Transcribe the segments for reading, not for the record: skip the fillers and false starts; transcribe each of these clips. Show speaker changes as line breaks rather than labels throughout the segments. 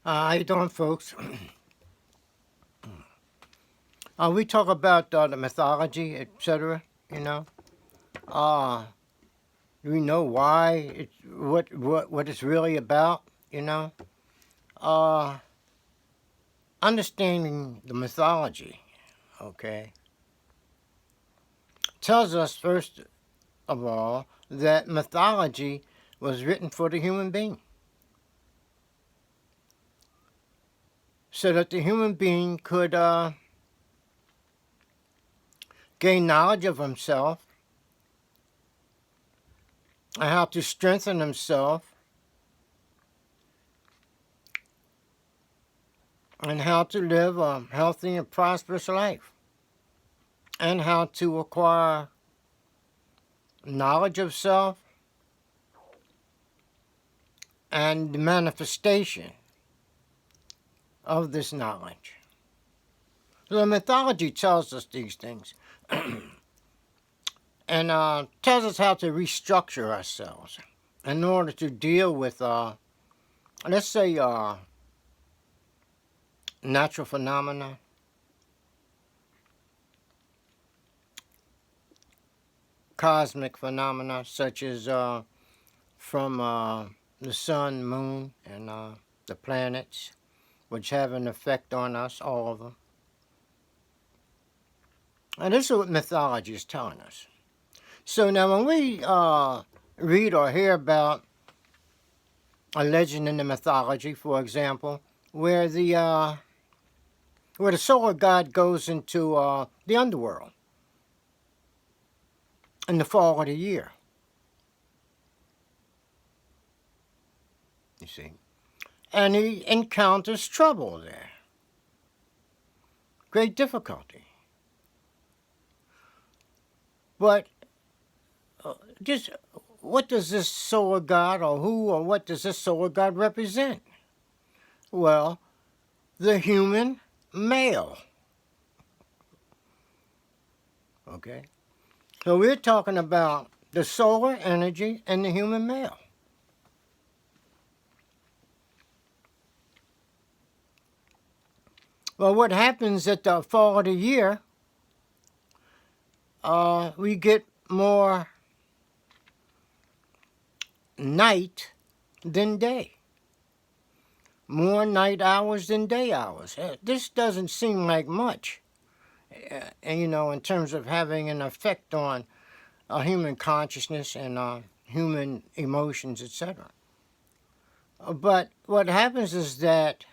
How you doing, folks? We talk about the mythology, etc. You know, uh, we know why it's what it's really about. You know, uh, understanding the mythology, okay, tells us first of all that mythology was written for the human being, so that the human being could gain knowledge of himself and how to strengthen himself and how to live a healthy and prosperous life, and how to acquire knowledge of self and the manifestation of this knowledge. So the mythology tells us these things and tells us how to restructure ourselves in order to deal with, let's say, natural phenomena, cosmic phenomena, such as from the sun, moon, and the planets, which have an effect on us, all of them. And this is what mythology is telling us. So now when we read or hear about a legend in the mythology, for example, where the solar god goes into the underworld in the fall of the year, you see, and he encounters trouble there, great difficulty. But just what does this solar god, or who, or what does this solar god represent? Well, the human male. Okay? So we're talking about the solar energy and the human male. Well, what happens at the fall of the year, we get more night than day. More night hours than day hours. This doesn't seem like much, in terms of having an effect on human consciousness and human emotions, etc. But what happens is that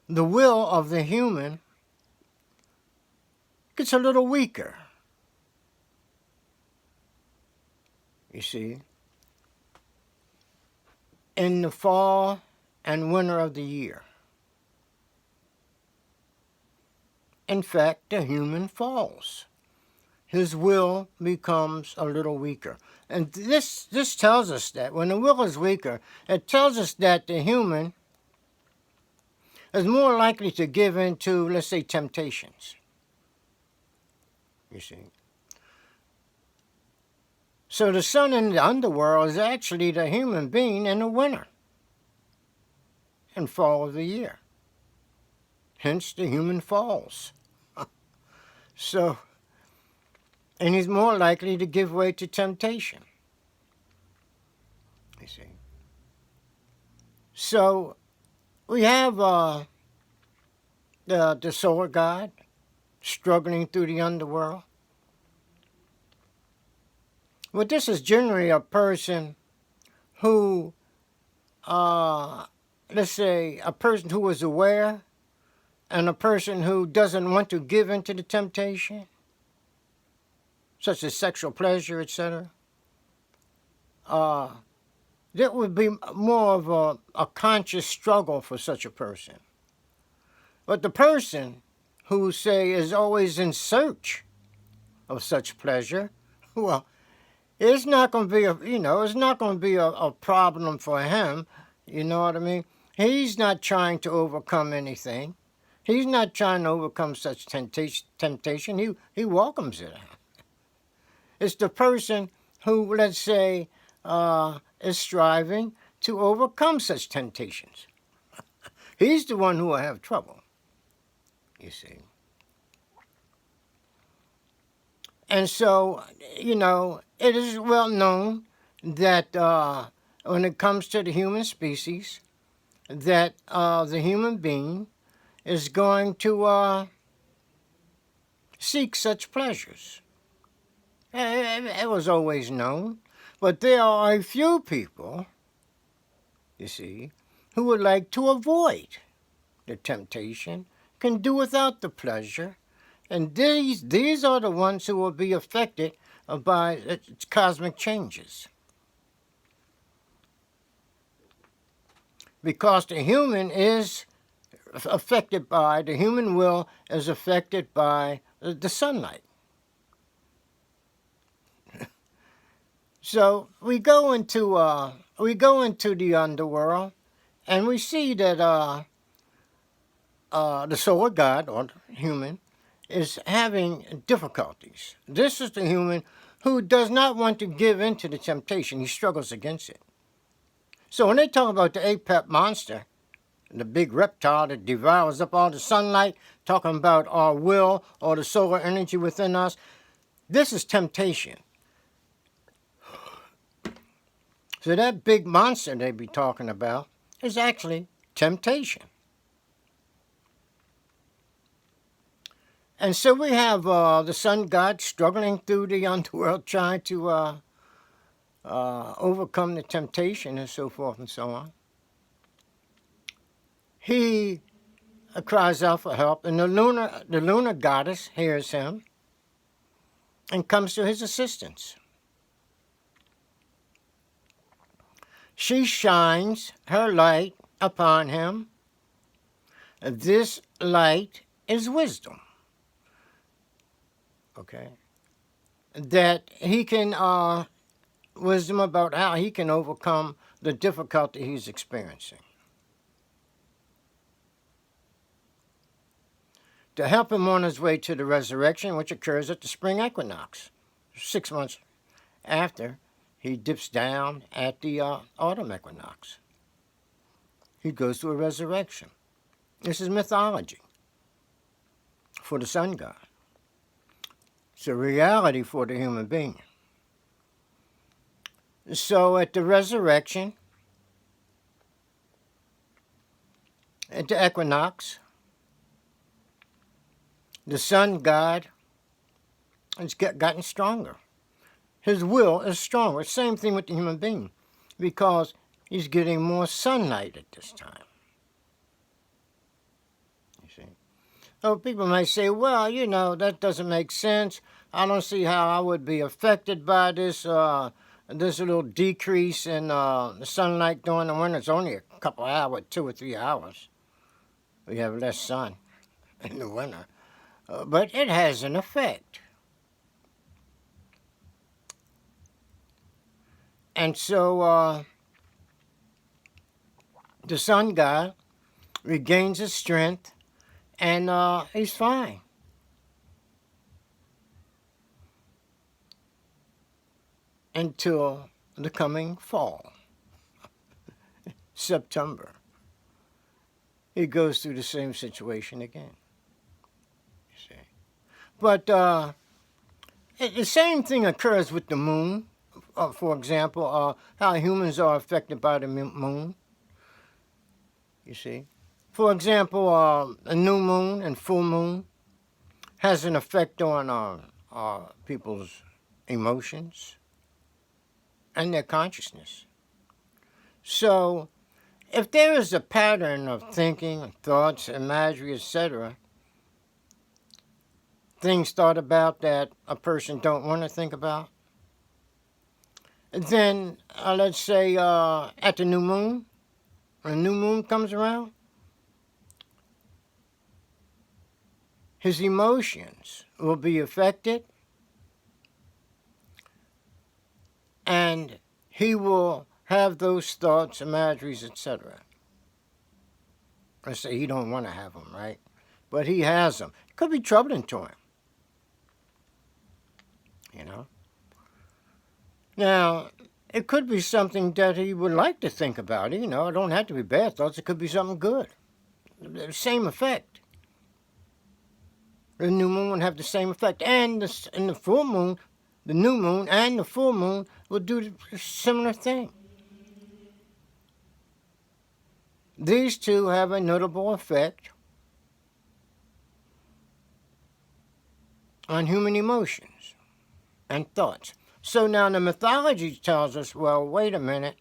the will of the human gets a little weaker, you see, in the fall and winter of the year. In fact, the human falls. His will becomes a little weaker. And this tells us that when the will is weaker, it tells us that the human is more likely to give in to, let's say, temptations. You see. So the sun in the underworld is actually the human being in the winter and fall of the year. Hence the human falls. So, and he's more likely to give way to temptation. You see. So we have the solar god struggling through the underworld. Well, this is generally a person who, let's say, a person who is aware and a person who doesn't want to give in to the temptation, such as sexual pleasure, etc. That would be more of a conscious struggle for such a person. But the person who, say, is always in search of such pleasure, well, it's not going to be it's not going to be a problem for him. You know what I mean? He's not trying to overcome anything. He's not trying to overcome such temptation. He welcomes it. It's the person who, let's say, is striving to overcome such temptations. He's the one who will have trouble, you see. And so, it is well known that when it comes to the human species, that the human being is going to seek such pleasures. It was always known. But there are a few people, you see, who would like to avoid the temptation, can do without the pleasure. And these are the ones who will be affected by its cosmic changes. Because the human will is affected by the sunlight. So we go into the underworld, and we see that the soul of God, or human, is having difficulties. This is the human who does not want to give in to the temptation. He struggles against it. So when they talk about the apex monster, the big reptile that devours up all the sunlight, talking about our will or the solar energy within us, this is temptation. So that big monster they be talking about is actually temptation. And so we have the sun god struggling through the underworld, trying to overcome the temptation and so forth and so on. He cries out for help, and the lunar goddess hears him and comes to his assistance. She shines her light upon him. This light is wisdom. Okay, that he can, wisdom about how he can overcome the difficulty he's experiencing. To help him on his way to the resurrection, which occurs at the spring equinox, 6 months after he dips down at the autumn equinox. He goes through a resurrection. This is mythology for the sun god. It's a reality for the human being. So at the resurrection, at the equinox, the sun god has gotten stronger. His will is stronger. Same thing with the human being, because he's getting more sunlight at this time. So people may say, well, that doesn't make sense. I don't see how I would be affected by this little decrease in the sunlight during the winter. It's only a couple hours, 2 or 3 hours. We have less sun in the winter. But it has an effect. And so the sun god regains his strength, and he's fine. Until the coming fall, September. He goes through the same situation again. You see. But the same thing occurs with the moon. For example, how humans are affected by the moon. You see. For example, a new moon and full moon has an effect on people's emotions and their consciousness. So, if there is a pattern of thinking, thoughts, imagery, etc., things thought about that a person don't want to think about, then let's say at the new moon, when a new moon comes around, his emotions will be affected, and he will have those thoughts, imageries, etc. Let's say he don't want to have them, right? But he has them. It could be troubling to him. Now, it could be something that he would like to think about. It don't have to be bad thoughts. It could be something good. the same effect. The new moon would have the same effect. And the full moon, the new moon and the full moon will do a similar thing. These two have a notable effect on human emotions and thoughts. So now the mythology tells us, well, wait a minute.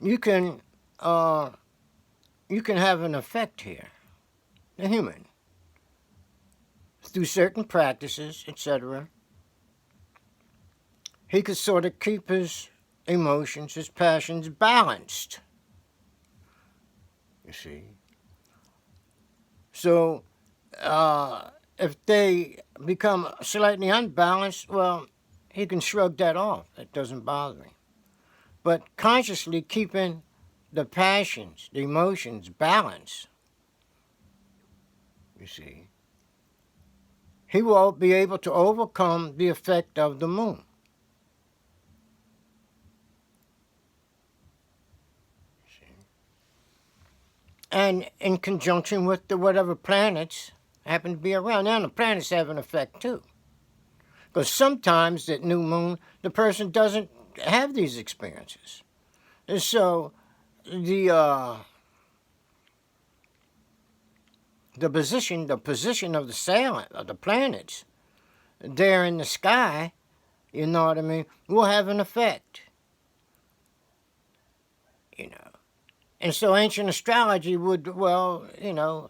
You can have an effect here, the human, through certain practices, etc. He could sort of keep his emotions, his passions balanced. You see. So if they become slightly unbalanced, well, he can shrug that off. It doesn't bother him. But consciously keeping the passions, the emotions balanced, you see, he will be able to overcome the effect of the moon. And in conjunction with the whatever planets happen to be around. Now the planets have an effect too. Because sometimes that new moon, the person doesn't have these experiences. And so the position of the planets there in the sky, you know what I mean, will have an effect. You know. And so ancient astrology would, well, you know,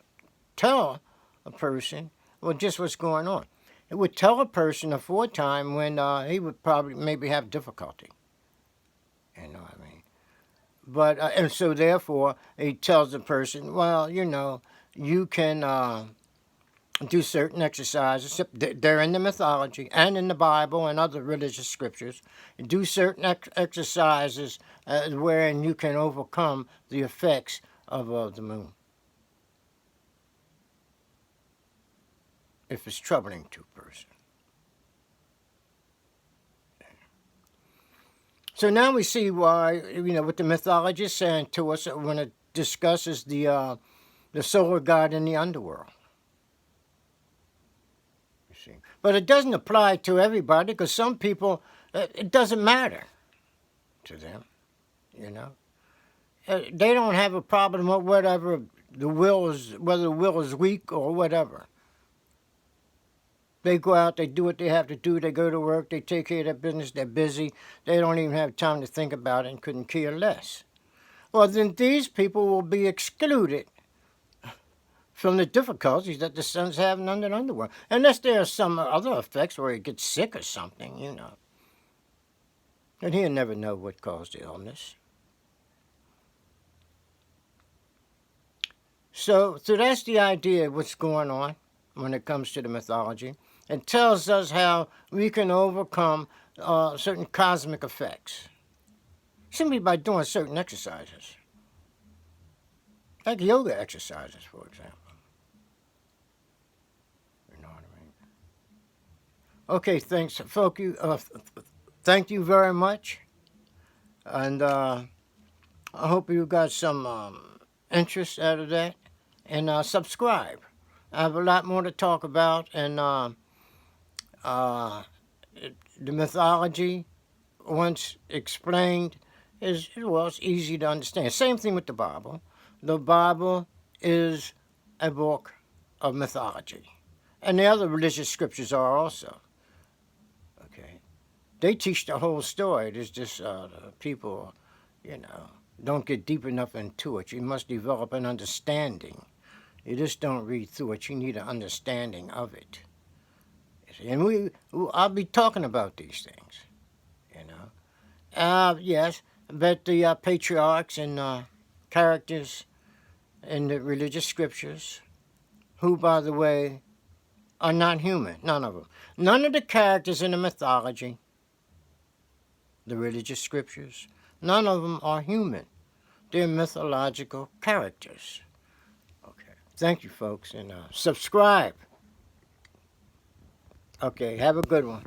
tell a person, well, just what's going on. It would tell a person aforetime when he would probably maybe have difficulty. You know what I mean? But, and so therefore, he tells the person, well, you know, you can do certain exercises. They're in the mythology and in the Bible and other religious scriptures. Do certain exercises wherein you can overcome the effects of the moon, if it's troubling to a person. So now we see why, you know, what the mythology is saying to us when it discusses the solar god in the underworld. You see, but it doesn't apply to everybody, because some people, it doesn't matter to them. You know, they don't have a problem with whatever the will is, whether the will is weak or whatever. They go out, they do what they have to do, they go to work, they take care of their business, they're busy, they don't even have time to think about it and couldn't care less. Well, then these people will be excluded from the difficulties that the sun's having under the underworld. Unless there are some other effects where he gets sick or something, you know. And he'll never know what caused the illness. So that's the idea of what's going on when it comes to the mythology. It tells us how we can overcome certain cosmic effects simply by doing certain exercises, like yoga exercises, for example. You know what I mean? Okay, thanks, folks. Thank you very much, and I hope you got some interest out of that. And subscribe. I have a lot more to talk about, and the mythology, once explained, it's easy to understand. Same thing with the Bible. The Bible is a book of mythology, and the other religious scriptures are also. Okay, they teach the whole story. It's just people, you know, don't get deep enough into it. You must develop an understanding. You just don't read through it. You need an understanding of it. And I'll be talking about these things, you know. Yes, but the patriarchs and characters in the religious scriptures, who, by the way, are not human, none of them. None of the characters in the mythology, the religious scriptures, none of them are human. They're mythological characters. Thank you, folks, and subscribe. Okay, have a good one.